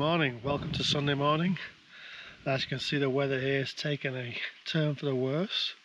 morning, welcome to Sunday morning. As you can see, the weather here has taken a turn for the worse.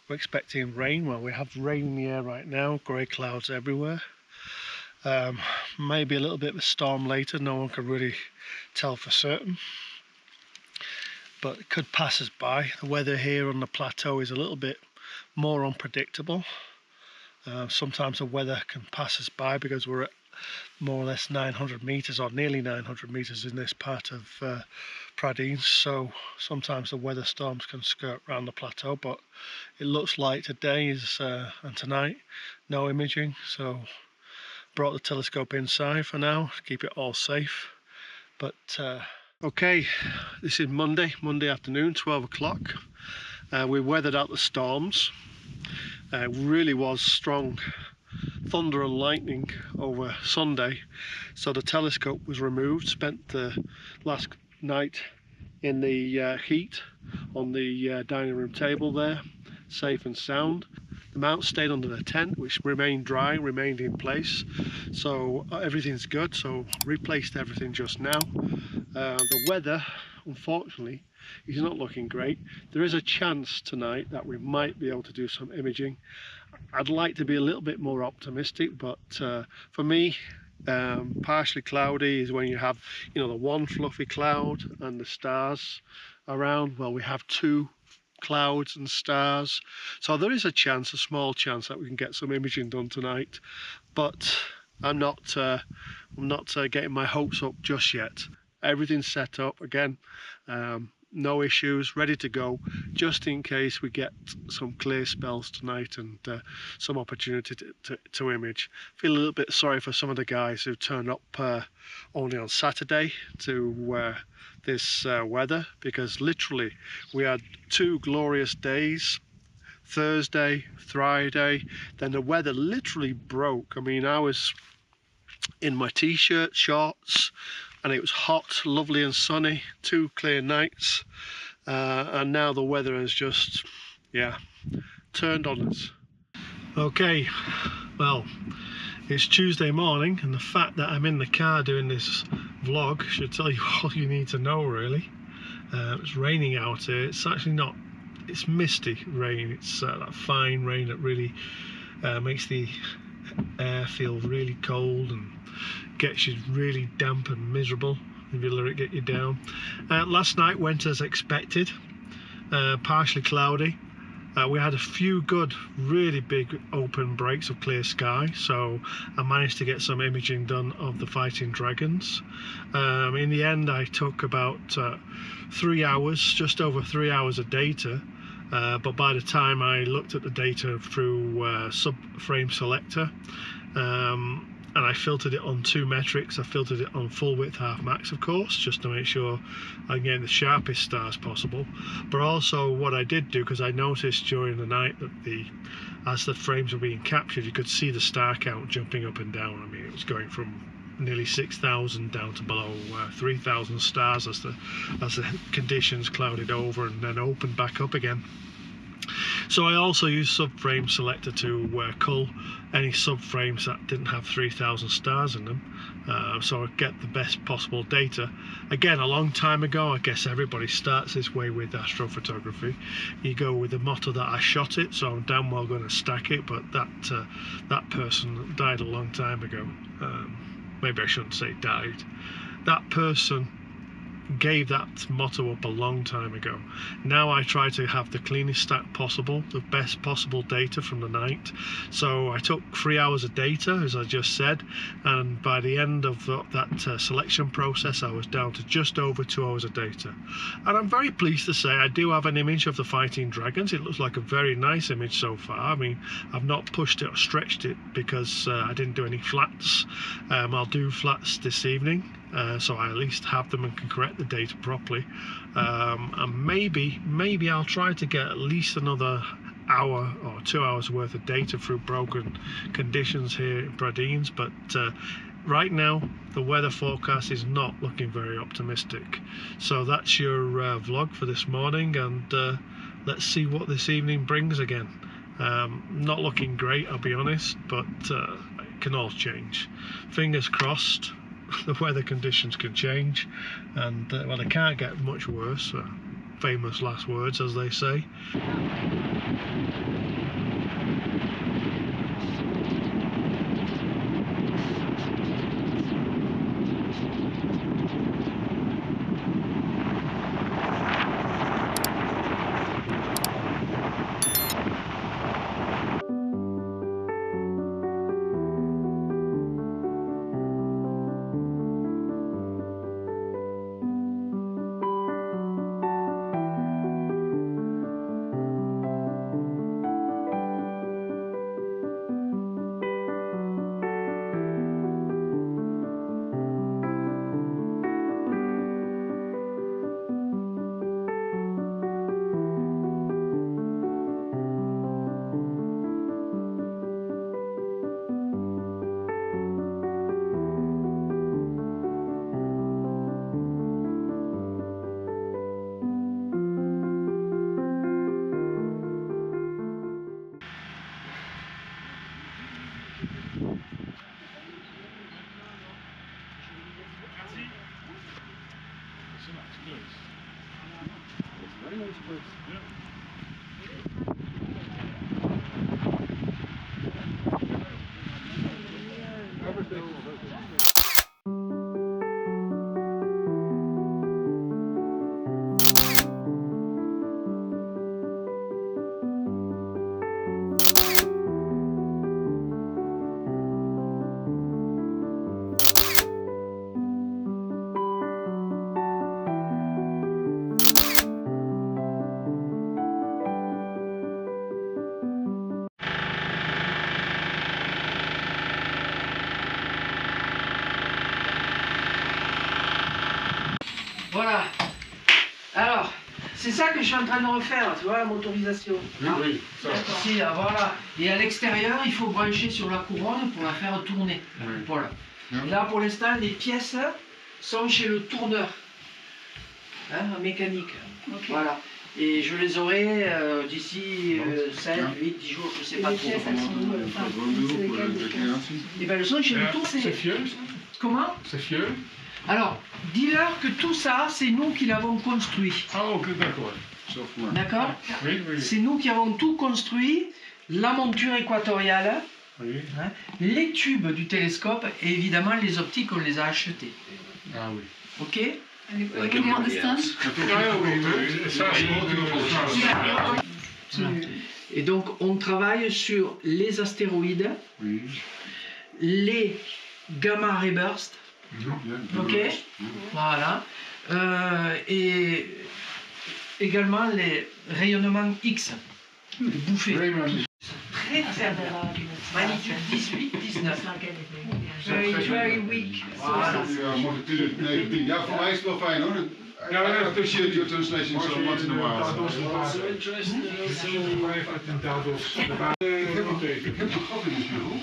We're expecting rain. Well, we have rain in the air right now, grey clouds everywhere. Maybe a little bit of a storm later, no one can really tell for certain, but it could pass us by. The weather here on the plateau is a little bit more unpredictable. Sometimes the weather can pass us by because we're at more or less 900 meters or nearly 900 meters in this part of Pradines, so sometimes the weather storms can skirt around the plateau, but it looks like today is and tonight no imaging, so brought the telescope inside for now to keep it all safe. But okay, this is Monday afternoon, 12 o'clock. We weathered out the storms. It really was strong thunder and lightning over Sunday, so the telescope was removed. Spent the last night in the heat on the dining room table there, safe and sound. The mount stayed under the tent, which remained dry, remained in place, so everything's good. So replaced everything just now. The weather, unfortunately, is not looking great. There is a chance tonight that we might be able to do some imaging. I'd like to be a little bit more optimistic, but for me, partially cloudy is when you have, the one fluffy cloud and the stars around. Well, we have two clouds and stars, so there is a chance, a small chance, that we can get some imaging done tonight, but I'm not getting my hopes up just yet. Everything's set up again, no issues, ready to go, just in case we get some clear spells tonight and some opportunity to image. Feel a little bit sorry for some of the guys who turned up only on Saturday to this weather, because literally we had two glorious days, Thursday, Friday, then the weather literally broke. I mean, I was in my t-shirt, shorts, and it was hot, lovely and sunny, 2 clear nights, and now the weather has just, turned on us. Okay, well, it's Tuesday morning, and the fact that I'm in the car doing this vlog should tell you all you need to know, really. It's raining out here. It's actually not, it's misty rain. It's that fine rain that really makes the air feel really cold and gets you really damp and miserable if you let it get you down. Last night went as expected, partially cloudy. We had a few good, really big open breaks of clear sky, so I managed to get some imaging done of the fighting dragons. In the end, I took about 3 hours, just over 3 hours of data. But by the time I looked at the data through subframe selector, and I filtered it on 2 metrics. I filtered it on full width half max, of course, just to make sure I'm getting the sharpest stars possible. But also what I did do, because I noticed during the night that as the frames were being captured, you could see the star count jumping up and down. I mean, it was going from nearly 6,000 down to below 3,000 stars as the conditions clouded over and then opened back up again. So I also used subframe selector to cull any subframes that didn't have 3,000 stars in them, so I get the best possible data. Again, a long time ago, I guess everybody starts this way with astrophotography. You go with the motto that I shot it, so I'm damn well going to stack it, but that person died a long time ago. Maybe I shouldn't say died. That person gave that motto up a long time ago. Now I try to have the cleanest stack possible, the best possible data from the night. So I took 3 hours of data, as I just said, and by the end of that selection process, I was down to just over 2 hours of data. And I'm very pleased to say I do have an image of the fighting dragons. It looks like a very nice image so far. I mean, I've not pushed it or stretched it because I didn't do any flats. I'll do flats this evening, so I at least have them and can correct the data properly, and maybe I'll try to get at least another hour or 2 hours worth of data through broken conditions here in Pradines, but right now the weather forecast is not looking very optimistic. So that's your vlog for this morning, and let's see what this evening brings again. Not looking great, I'll be honest, but it can all change. Fingers crossed the weather conditions can change, and well, they can't get much worse. Famous last words, as they say. Voilà. Alors, c'est ça que je suis en train de refaire, tu vois, la motorisation. Oui, oui, ça. Ici, là, voilà. Et à l'extérieur, il faut brancher sur la couronne pour la faire tourner. Oui. Voilà. Et là, pour l'instant, les pièces sont chez le tourneur, hein, en mécanique. Okay. Voilà. Et je les aurai d'ici 7, 8, 10 jours, je ne sais pas Les trop. pièces, elles sont où c'est lesquelles des pièces? Et bien, le son chez le tour, C'est vieux, ça? Comment? C'est vieux? Alors, dis-leur que tout ça, c'est nous qui l'avons construit. Ah, ok, d'accord. Sauf moi. D'accord? Oui, oui. C'est nous qui avons tout construit, la monture équatoriale, Oui. hein, les tubes du télescope et évidemment les optiques, on les a achetés. Ah oui. Ok? Combien de stands? Ah oui, oui. Ça, c'est Et donc, on travaille sur les astéroïdes, Oui. les gamma ray bursts, ok? Voilà. Et également les rayonnements X, les bouffées. Très faible. Magnitude 18, 19. Very, very weak. Voilà. Ja, voor mij is het wel fijn hoor. Ja, ja, I appreciate your translation so once in a while. Ik heb een gat in het bureau.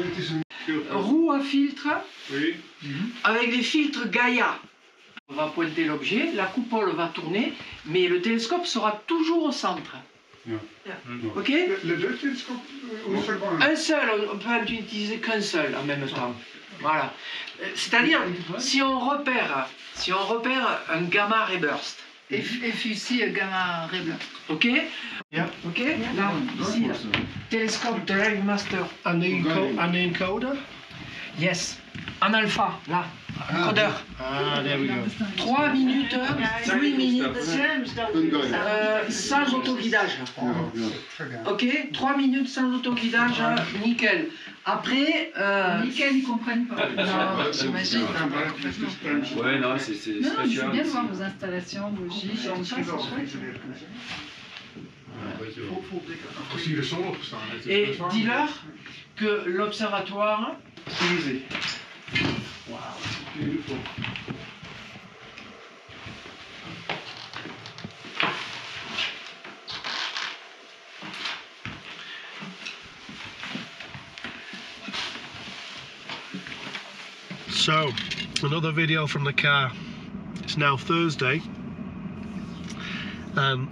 Het is een Roue à filtre Oui. avec des filtres Gaia. On va pointer l'objet, la coupole va tourner, mais le télescope sera toujours au centre. Ok? Un seul, on peut en utiliser qu'un seul en même temps. Voilà. C'est-à-dire, si on repère un gamma ray burst, FUC gamma ray burst. ok? Ok? Là, ici, là. Télescope Drive Master. And the encoder? Yes. En alpha, là. Encodeur. Ah, there we go. 3 minutes, 8 minutes, sans autoguidage. Ok? 3 minutes sans autoguidage, nickel. Après, Nickel, ils comprennent pas. Non, j'imagine. Ouais, non, c'est Non, non, c'est spécial. bien de voir vos installations, vos gîtes, tout ça, c'est chouette. Zie je de zon opgestaan? et dis-leur que l'observatoire, Easy. Wow, beautiful. So, another video from the car. It's now Thursday, and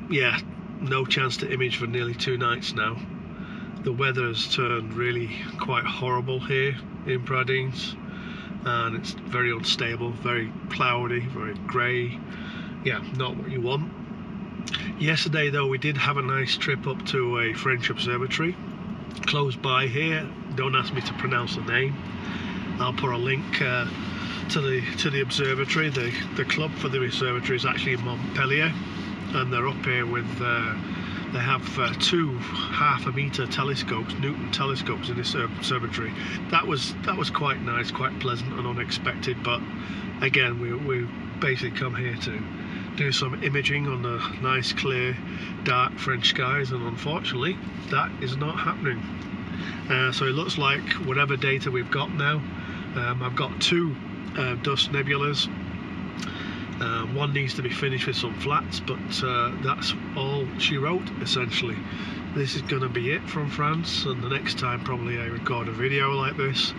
yeah, no chance to image for nearly 2 nights now. the weather has turned really quite horrible here in Pradines, and it's very unstable, very cloudy, very grey. Yeah, not what you want. Yesterday though, we did have a nice trip up to a French observatory close by here. Don't ask me to pronounce the name. I'll put a link to the observatory. The club for the observatory is actually in Montpellier, and they're up here with they have 2 half-a-metre telescopes, Newton telescopes, in this observatory. That was quite nice, quite pleasant and unexpected. But again, we basically come here to do some imaging on the nice, clear, dark French skies, and unfortunately, that is not happening. So it looks like whatever data we've got now, I've got 2 dust nebulas. One needs to be finished with some flats, but that's all she wrote essentially. This is going to be it from France, and the next time probably I record a video like this,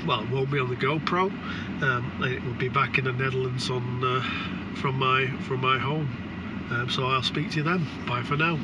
well, it won't be on the GoPro. It will be back in the Netherlands on from my home. So I'll speak to you then. Bye for now.